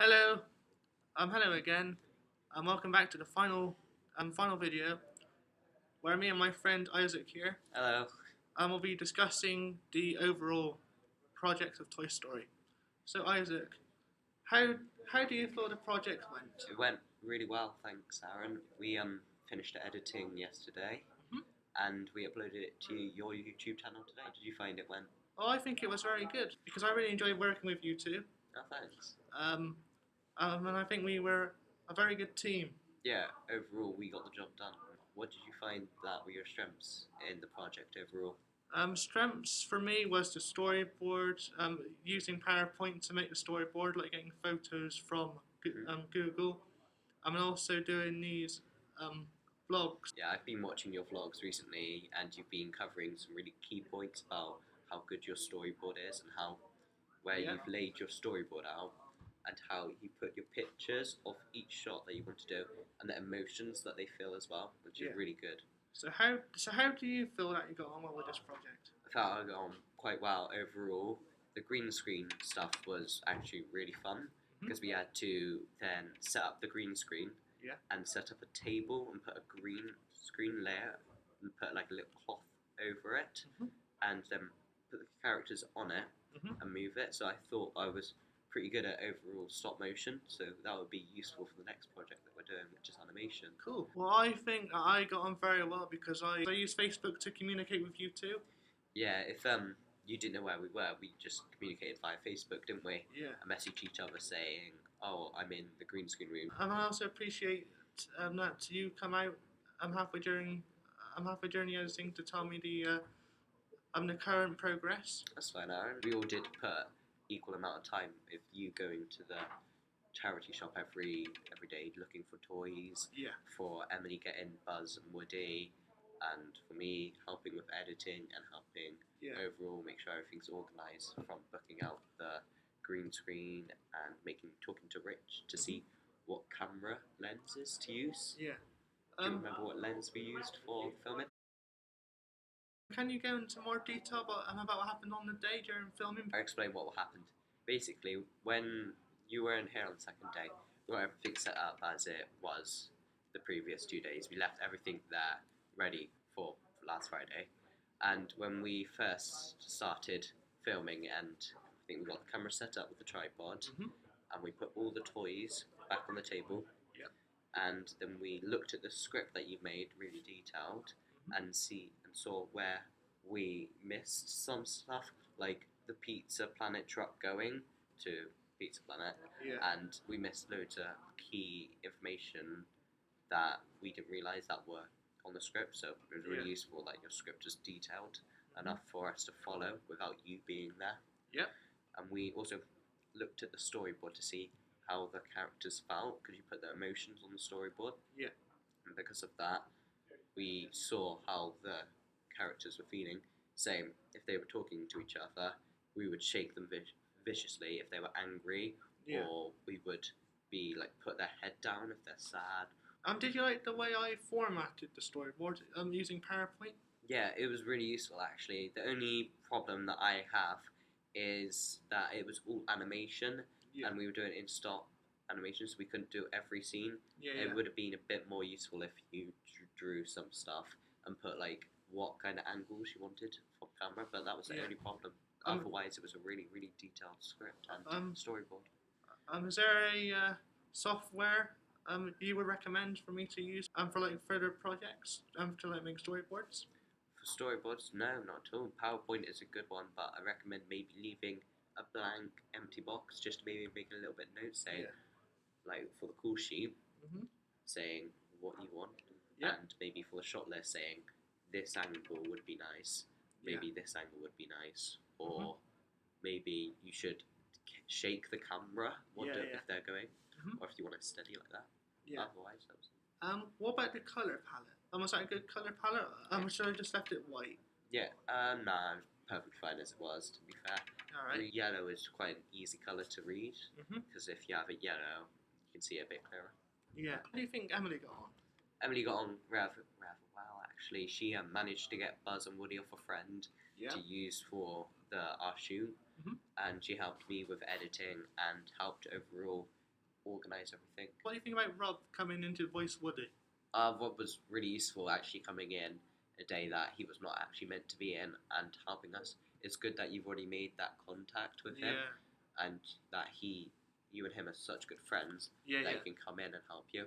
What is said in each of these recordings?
Hello, hello again. Welcome back to the final video where me and my friend Isaac here Hello. will be discussing the overall project of Toy Story. So Isaac, how how do you feel the project went? It went really well, thanks, Aaron. We finished editing yesterday, Mhm. and we uploaded it to your YouTube channel today. Did you find it went? Oh, I think it was very good because I really enjoyed working with you two. Oh, thanks. And I think we were a very good team. Yeah, overall we got the job done. What did you find that were your strengths in the project overall? Strengths for me was the storyboard, using PowerPoint to make the storyboard, like getting photos from Google. I'm also doing these vlogs. Yeah, I've been watching your vlogs recently, and you've been covering some really key points about how good your storyboard is and how where Yeah. you've laid your storyboard out and how you put your pictures of each shot that you want to do and the emotions that they feel as well, which is Yeah. really good. So how do you feel that you got on well with this project? I felt I got on quite well overall. The green screen stuff was actually really fun because we had to then set up the green screen and set up a table and put a green screen layer and put like a little cloth over it and then put the characters on it and move it. So I thought I was pretty good at overall stop motion, so that would be useful for the next project that we're doing, which is animation. Cool. Well, I think I got on very well because I use Facebook to communicate with you too. Yeah, if you didn't know where we were, we just communicated via Facebook, didn't we? Yeah. And message each other saying, "Oh, I'm in the green screen room." And I also appreciate that you come out halfway during the editing to tell me the current progress. That's fine, Aaron. We all did put equal amount of time with you going to the charity shop every day looking for toys. Yeah. For Emily getting Buzz and Woody, and for me helping with editing and helping overall make sure everything's organised, from booking out the green screen and talking to Rich to see what camera lenses to use. Yeah. Do you remember what lens we used for filming? Can you go into more detail about what happened on the day during filming? I'll explain what happened. Basically, when you were in here on the second day, we got everything set up as it was the previous 2 days. We left everything there ready for last Friday. And when we first started filming, and I think we got the camera set up with the tripod, and we put all the toys back on the table. Yep. And then we looked at the script that you made, really detailed, and saw where we missed some stuff, like the Pizza Planet truck going to Pizza Planet, and we missed loads of key information that we didn't realise that were on the script. So it was really useful that your script is detailed enough for us to follow without you being there. Yep. And we also looked at the storyboard to see how the characters felt, because you put their emotions on the storyboard. Yeah. And because of that, we saw how the characters were feeling. Same, if they were talking to each other, we would shake them viciously if they were angry, or we would be like put their head down if they're sad. Did you like the way I formatted the storyboard using PowerPoint? Yeah, it was really useful actually. The only problem that I have is that it was all animation, and we were doing in stop animation, so we couldn't do every scene. It would have been a bit more useful if you drew some stuff and put like what kind of angles you wanted from camera, but that was the only problem. Otherwise, it was a really, really detailed script and storyboard. Is there a software you would recommend for me to use for like further projects to like make storyboards? For storyboards, no, not at all. PowerPoint is a good one, but I recommend maybe leaving a blank, empty box, just to maybe make a little bit note saying, like for the call sheet, saying what you want, and maybe for the shot list saying this angle would be nice, maybe this angle would be nice, or maybe you should shake the camera if they're going, or if you want it steady like that. Otherwise, that was... What about the colour palette? Was that a good colour palette? Should I just left it white? Yeah, nah, perfectly fine as it was, to be fair. Alright. The yellow is quite an easy colour to read, because if you have a yellow, you can see it a bit clearer. Yeah. How do you think Emily got on? Emily got on rather well, actually. She managed to get Buzz and Woody off a friend to use for our shoot, and she helped me with editing and helped overall organise everything. What do you think about Rob coming into voice Woody? Rob was really useful actually coming in a day that he was not actually meant to be in and helping us. It's good that you've already made that contact with him and that you and him are such good friends that he can come in and help you.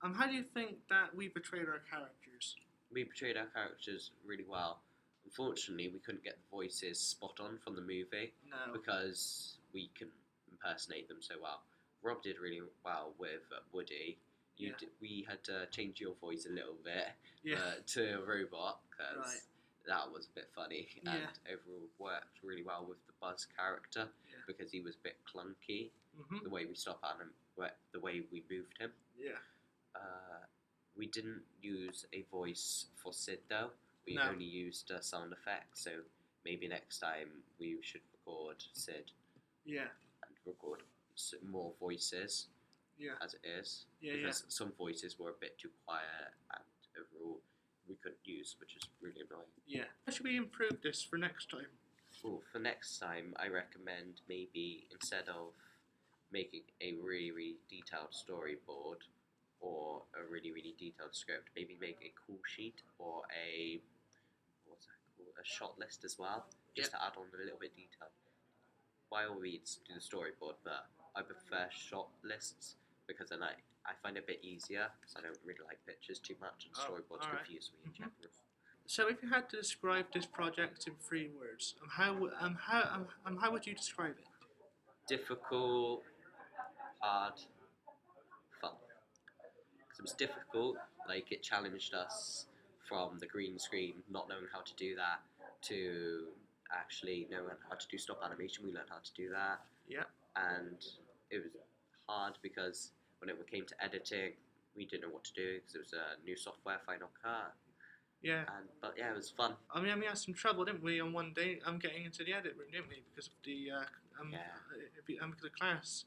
How do you think that we portrayed our characters? We portrayed our characters really well. Unfortunately, we couldn't get the voices spot on from the movie because we couldn't impersonate them so well. Rob did really well with Woody. We had to change your voice a little bit to a robot because that was a bit funny and overall worked really well with the Buzz character because he was a bit clunky. The way we the way we moved him. We didn't use a voice for Sid though. We only used a sound effect, so maybe next time we should record Sid. And record more voices. As it is. Because some voices were a bit too quiet and overall we couldn't use, which is really annoying. How should we improve this for next time? Well, for next time, I recommend maybe instead of making a really, really detailed storyboard or a really, really detailed script, maybe make a call sheet or a shot list as well, just to add on a little bit detail. By all means, do the storyboard, but I prefer shot lists because then I find it a bit easier because I don't really like pictures too much and storyboards confuse me in general. So, if you had to describe this project in 3 words, how would you describe it? Difficult, hard, fun. Because it was difficult, like it challenged us from the green screen, not knowing how to do that, to actually knowing how to do stop animation. We learned how to do that. And it was hard because when it came to editing, we didn't know what to do because it was a new software, Final Cut. But it was fun. I mean, we had some trouble, didn't we, on one day getting into the edit room, didn't we, because of the because of class.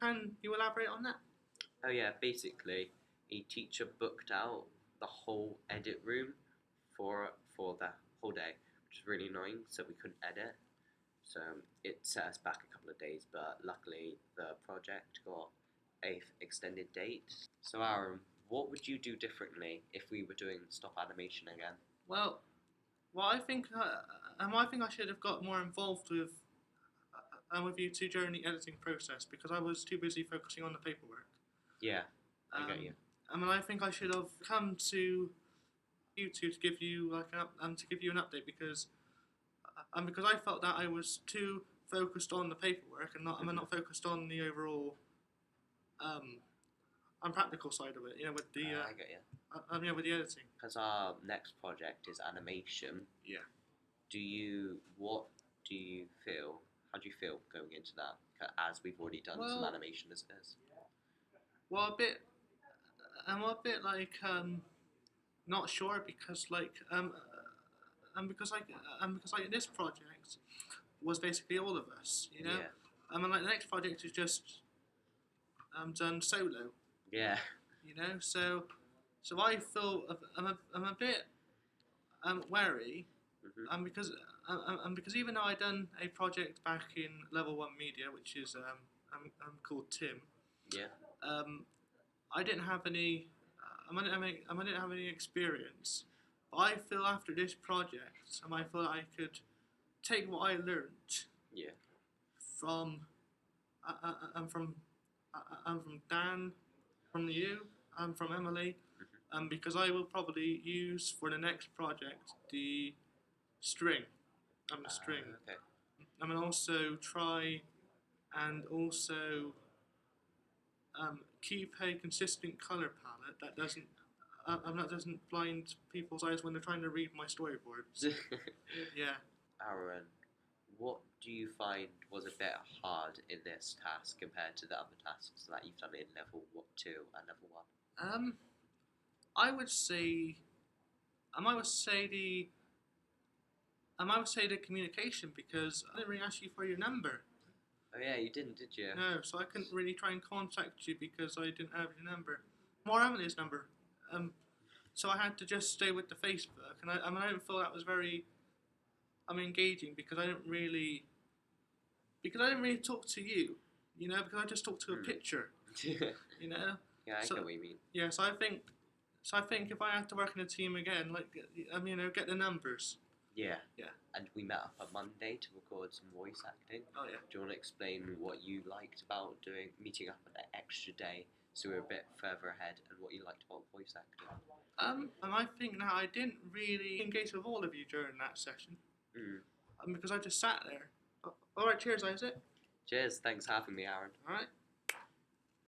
Can you elaborate on that? Oh yeah, basically, a teacher booked out the whole edit room for the whole day, which was really annoying, so we couldn't edit. So it set us back a couple of days, but luckily the project got a extended date. So Aaron, what would you do differently if we were doing stop animation again? Well, I think I should have got more involved with you two during the editing process because I was too busy focusing on the paperwork. I get you. I think I should have come to you two to give you an update because I felt that I was too focused on the paperwork and not focused on the overall practical side of it. With the I get you. With the editing. Because our next project is animation. What do you feel? How do you feel going into that? As we've already done some animation as it is. Well, I'm a bit not sure because this project was basically all of us, the next project is just done solo. So I feel I'm a bit wary, because even though I done a project back in Level 1 Media, which is called Tim. I didn't have any. I didn't have any experience. But I feel after this project, I feel I could take what I learnt. From Dan, from you, and from Emily, because I will probably use for the next project the string. The string. And also try and also keep a consistent colour palette that doesn't blind people's eyes when they're trying to read my storyboards. Aaron, what do you find was a bit hard in this task compared to the other tasks that you've done in level 2 and level 1? I would say the communication because I didn't really ask you for your number. Oh yeah, you didn't, did you? No, so I couldn't really try and contact you because I didn't have your number. Or Emily's number. So I had to just stay with the Facebook, and I didn't feel that was very engaging because I didn't really talk to you. You know, because I just talk to a picture. You know. Yeah, I get what you mean. Yeah, so I think if I had to work in a team again, like, you know, get the numbers. Yeah. Yeah. And we met up on Monday to record some voice acting. Oh yeah. Do you want to explain what you liked about meeting up on that extra day, so we're a bit further ahead, and what you liked about voice acting? And I think now I didn't really engage with all of you during that session. Because I just sat there. All right, cheers, Isaac. Cheers. Thanks for having me, Aaron. All right.